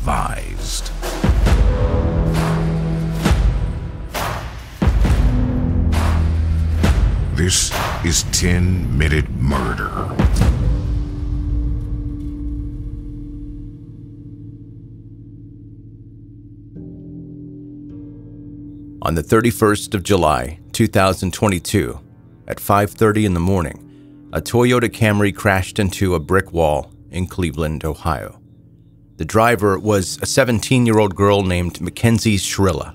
advised. This is 10-Minute Murder. On the 31st of July, 2022, at 5:30 in the morning, a Toyota Camry crashed into a brick wall in Cleveland, Ohio. The driver was a 17-year-old girl named Mackenzie Shirilla.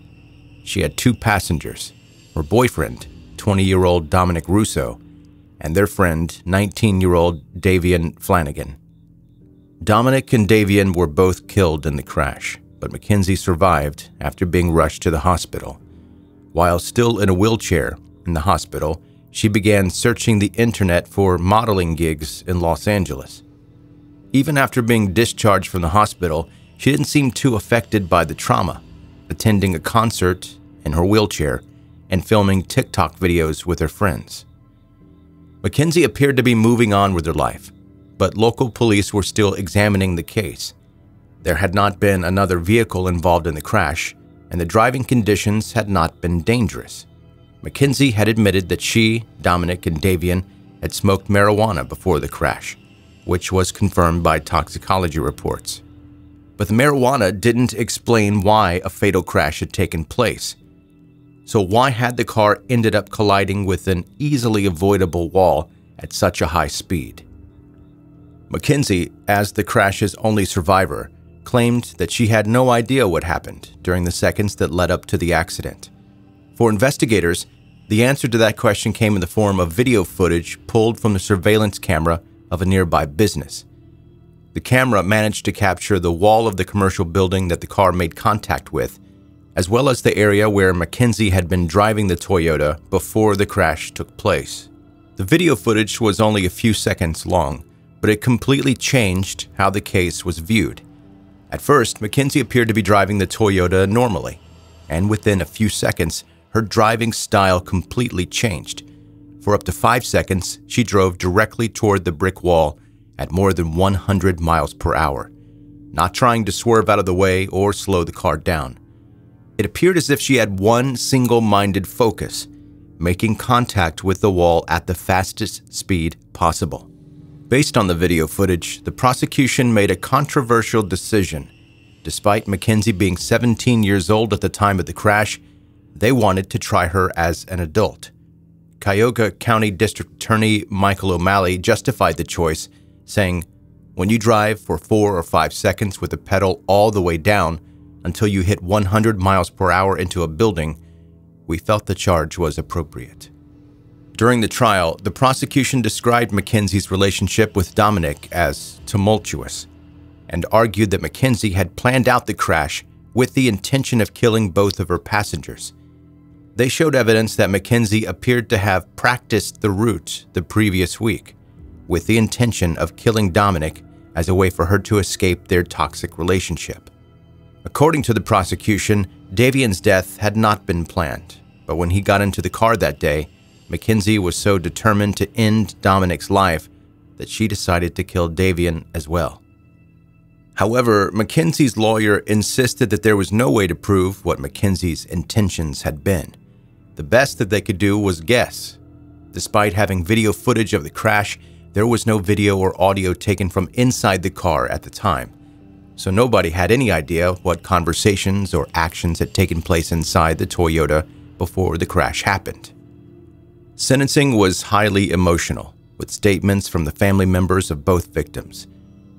She had two passengers, her boyfriend, 20-year-old Dominic Russo, and their friend, 19-year-old Davian Flanagan. Dominic and Davian were both killed in the crash, but Mackenzie survived after being rushed to the hospital. While still in a wheelchair in the hospital, she began searching the internet for modeling gigs in Los Angeles. Even after being discharged from the hospital, she didn't seem too affected by the trauma, attending a concert in her wheelchair and filming TikTok videos with her friends. Mackenzie appeared to be moving on with her life, but local police were still examining the case. There had not been another vehicle involved in the crash, and the driving conditions had not been dangerous. Mackenzie had admitted that she, Dominic, and Davian had smoked marijuana before the crash, which was confirmed by toxicology reports. But the marijuana didn't explain why a fatal crash had taken place. So why had the car ended up colliding with an easily avoidable wall at such a high speed? Mackenzie, as the crash's only survivor, claimed that she had no idea what happened during the seconds that led up to the accident. For investigators, the answer to that question came in the form of video footage pulled from the surveillance camera of a nearby business. The camera managed to capture the wall of the commercial building that the car made contact with, as well as the area where Mackenzie had been driving the Toyota before the crash took place. The video footage was only a few seconds long, but it completely changed how the case was viewed. At first, Mackenzie appeared to be driving the Toyota normally, and within a few seconds, her driving style completely changed. For up to 5 seconds, she drove directly toward the brick wall at more than 100 miles per hour, not trying to swerve out of the way or slow the car down. It appeared as if she had one single-minded focus, making contact with the wall at the fastest speed possible. Based on the video footage, the prosecution made a controversial decision. Despite Mackenzie being 17 years old at the time of the crash, they wanted to try her as an adult. Cuyahoga County District Attorney Michael O'Malley justified the choice, saying, "When you drive for 4 or 5 seconds with the pedal all the way down until you hit 100 miles per hour into a building, we felt the charge was appropriate." During the trial, the prosecution described Mackenzie's relationship with Dominic as tumultuous and argued that Mackenzie had planned out the crash with the intention of killing both of her passengers. They showed evidence that Mackenzie appeared to have practiced the route the previous week with the intention of killing Dominic as a way for her to escape their toxic relationship. According to the prosecution, Davian's death had not been planned, but when he got into the car that day, Mackenzie was so determined to end Dominic's life that she decided to kill Davian as well. However, Mackenzie's lawyer insisted that there was no way to prove what Mackenzie's intentions had been. The best that they could do was guess. Despite having video footage of the crash, there was no video or audio taken from inside the car at the time, so nobody had any idea what conversations or actions had taken place inside the Toyota before the crash happened. Sentencing was highly emotional, with statements from the family members of both victims.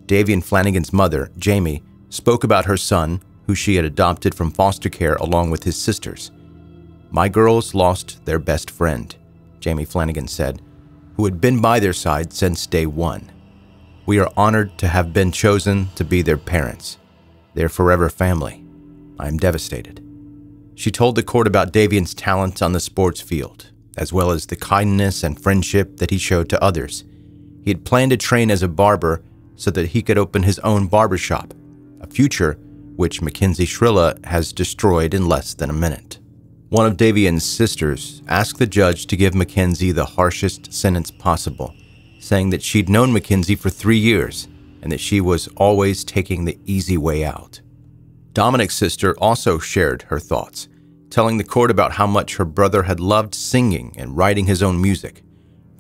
Davian Flanagan's mother, Jamie, spoke about her son, who she had adopted from foster care along with his sisters. "My girls lost their best friend," Jamie Flanagan said, "who had been by their side since day one. We are honored to have been chosen to be their parents, their forever family. I am devastated." She told the court about Davian's talent on the sports field, as well as the kindness and friendship that he showed to others. He had planned to train as a barber so that he could open his own barbershop, a future which Mackenzie Shirilla has destroyed in less than a minute. One of Davian's sisters asked the judge to give Mackenzie the harshest sentence possible, saying that she'd known Mackenzie for 3 years and that she was always taking the easy way out. Dominic's sister also shared her thoughts, telling the court about how much her brother had loved singing and writing his own music.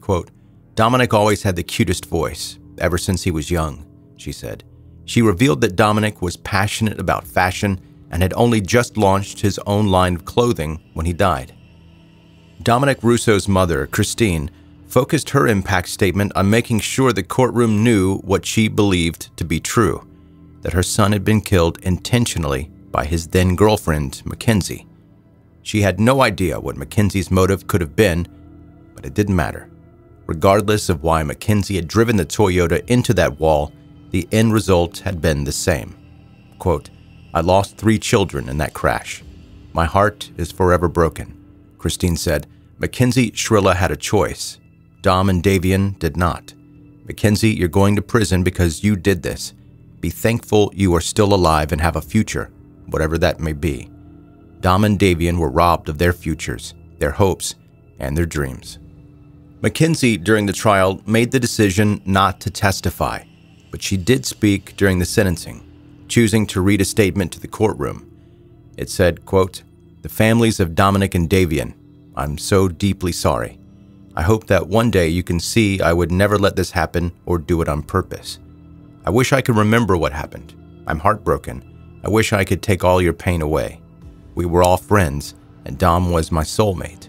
Quote, "Dominic always had the cutest voice, ever since he was young," she said. She revealed that Dominic was passionate about fashion and had only just launched his own line of clothing when he died. Dominic Russo's mother, Christine, focused her impact statement on making sure the courtroom knew what she believed to be true, that her son had been killed intentionally by his then-girlfriend, Mackenzie. She had no idea what Mackenzie's motive could have been, but it didn't matter. Regardless of why Mackenzie had driven the Toyota into that wall, the end result had been the same. Quote, "I lost 3 children in that crash. My heart is forever broken," Christine said. Mackenzie Shirilla had a choice. Dom and Davian did not. "Mackenzie, you're going to prison because you did this. Be thankful you are still alive and have a future, whatever that may be." Dom and Davian were robbed of their futures, their hopes, and their dreams. Mackenzie, during the trial, made the decision not to testify, but she did speak during the sentencing, choosing to read a statement to the courtroom. It said, quote, "The families of Dominic and Davian, I'm so deeply sorry. I hope that one day you can see I would never let this happen or do it on purpose. I wish I could remember what happened. I'm heartbroken. I wish I could take all your pain away. We were all friends, and Dom was my soulmate.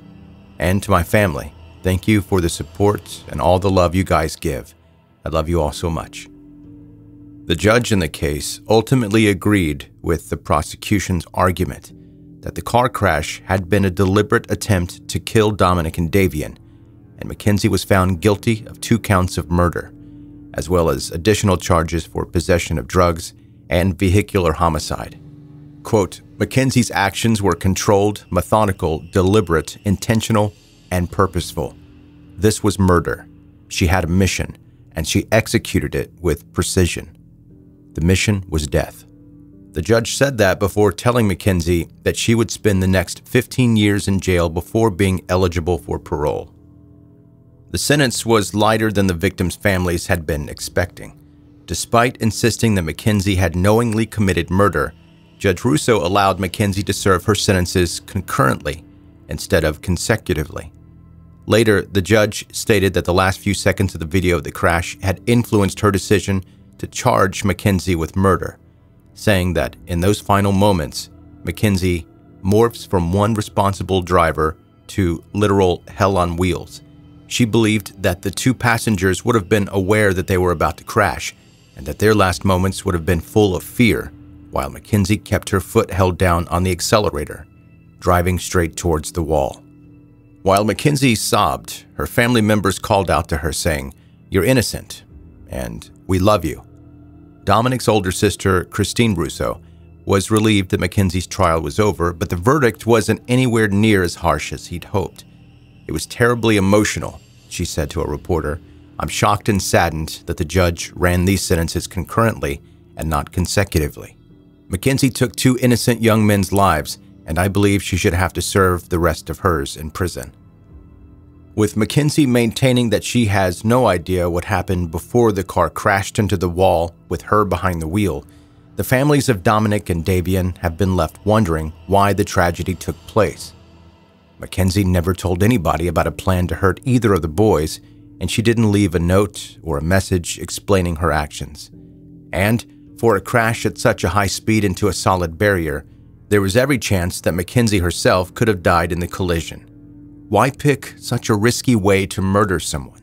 And to my family, thank you for the support and all the love you guys give. I love you all so much." The judge in the case ultimately agreed with the prosecution's argument that the car crash had been a deliberate attempt to kill Dominic and Davian, and Mackenzie was found guilty of 2 counts of murder, as well as additional charges for possession of drugs and vehicular homicide. Quote, "Mackenzie's actions were controlled, methodical, deliberate, intentional, and purposeful. This was murder. She had a mission, and she executed it with precision. The mission was death." The judge said that before telling Mackenzie that she would spend the next 15 years in jail before being eligible for parole. The sentence was lighter than the victims' families had been expecting. Despite insisting that Mackenzie had knowingly committed murder, Judge Russo allowed Mackenzie to serve her sentences concurrently instead of consecutively. Later, the judge stated that the last few seconds of the video of the crash had influenced her decision to charge Mackenzie with murder, saying that in those final moments, Mackenzie morphs from one responsible driver to literal hell on wheels. She believed that the 2 passengers would have been aware that they were about to crash and that their last moments would have been full of fear, while Mackenzie kept her foot held down on the accelerator, driving straight towards the wall. While Mackenzie sobbed, her family members called out to her saying, "You're innocent," and "We love you." Dominic's older sister, Christine Russo, was relieved that Mackenzie's trial was over, but the verdict wasn't anywhere near as harsh as he'd hoped. "It was terribly emotional," she said to a reporter. "I'm shocked and saddened that the judge ran these sentences concurrently and not consecutively. Mackenzie took 2 innocent young men's lives, and I believe she should have to serve the rest of hers in prison." With Mackenzie maintaining that she has no idea what happened before the car crashed into the wall with her behind the wheel, the families of Dominic and Davian have been left wondering why the tragedy took place. Mackenzie never told anybody about a plan to hurt either of the boys, and she didn't leave a note or a message explaining her actions. And for a crash at such a high speed into a solid barrier, there was every chance that Mackenzie herself could have died in the collision. Why pick such a risky way to murder someone?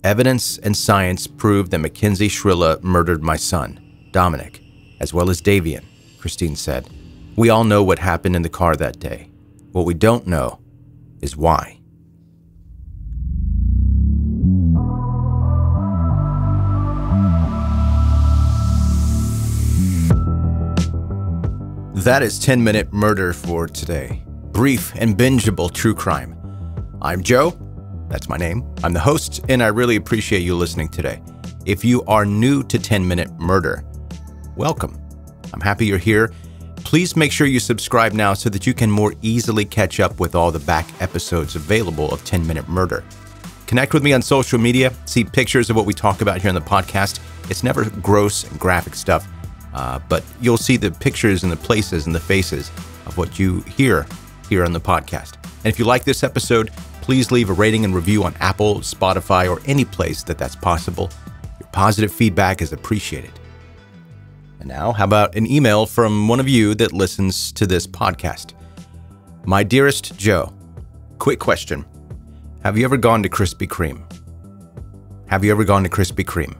Evidence and science prove that Mackenzie Shirilla murdered my son, Dominic, as well as Davian, Christine said. "We all know what happened in the car that day. What we don't know is why." That is 10-Minute Murder for today. Brief and bingeable true crime. I'm Joe. That's my name. I'm the host, and I really appreciate you listening today. If you are new to 10-Minute Murder, welcome. I'm happy you're here. Please make sure you subscribe now so that you can more easily catch up with all the back episodes available of 10-Minute Murder. Connect with me on social media. See pictures of what we talk about here on the podcast. It's never gross and graphic stuff. But you'll see the pictures and the places and the faces of what you hear here on the podcast. And if you like this episode, please leave a rating and review on Apple, Spotify, or any place that's possible. Your positive feedback is appreciated. And now, how about an email from one of you that listens to this podcast? My dearest Joe, quick question. Have you ever gone to Krispy Kreme? Have you ever gone to Krispy Kreme?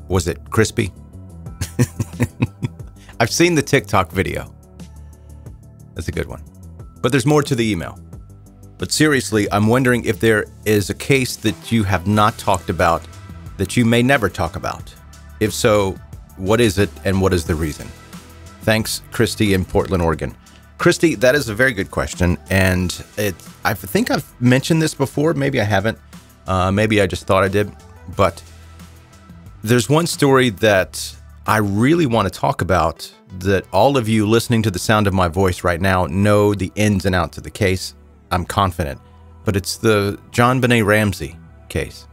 Was it crispy? I've seen the TikTok video. That's a good one. But there's more to the email. But seriously, I'm wondering if there is a case that you have not talked about that you may never talk about. If so, what is it and what is the reason? Thanks, Christy in Portland, Oregon. Christy, that is a very good question. And I think I've mentioned this before. Maybe I haven't. Maybe I just thought I did. But there's one story that I really want to talk about that all of you listening to the sound of my voice right now know the ins and outs of the case. I'm confident. But it's the JonBenet Ramsey case.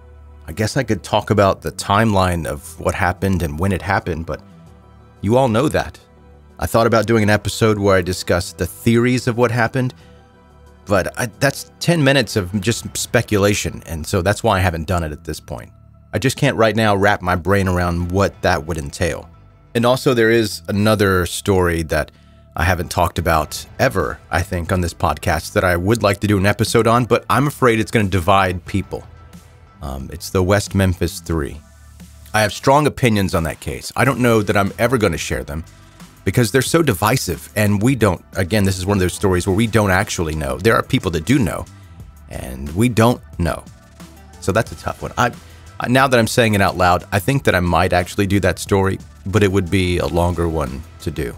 I guess I could talk about the timeline of what happened and when it happened, but you all know that. I thought about doing an episode where I discuss the theories of what happened, but that's 10 minutes of just speculation, and so that's why I haven't done it at this point. I just can't right now wrap my brain around what that would entail. And also there is another story that I haven't talked about ever, I think, on this podcast that I would like to do an episode on, but I'm afraid it's going to divide people. It's the West Memphis 3. I have strong opinions on that case. I don't know that I'm ever going to share them because they're so divisive, and we don't, again, this is one of those stories where we don't actually know. There are people that do know, and we don't know. So that's a tough one. Now that I'm saying it out loud, I think that I might actually do that story, but it would be a longer one to do.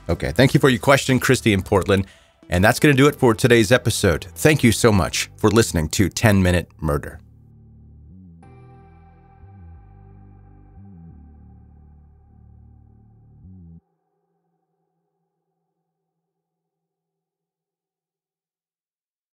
Okay, thank you for your question, Christy in Portland. And that's going to do it for today's episode. Thank you so much for listening to 10 Minute Murder.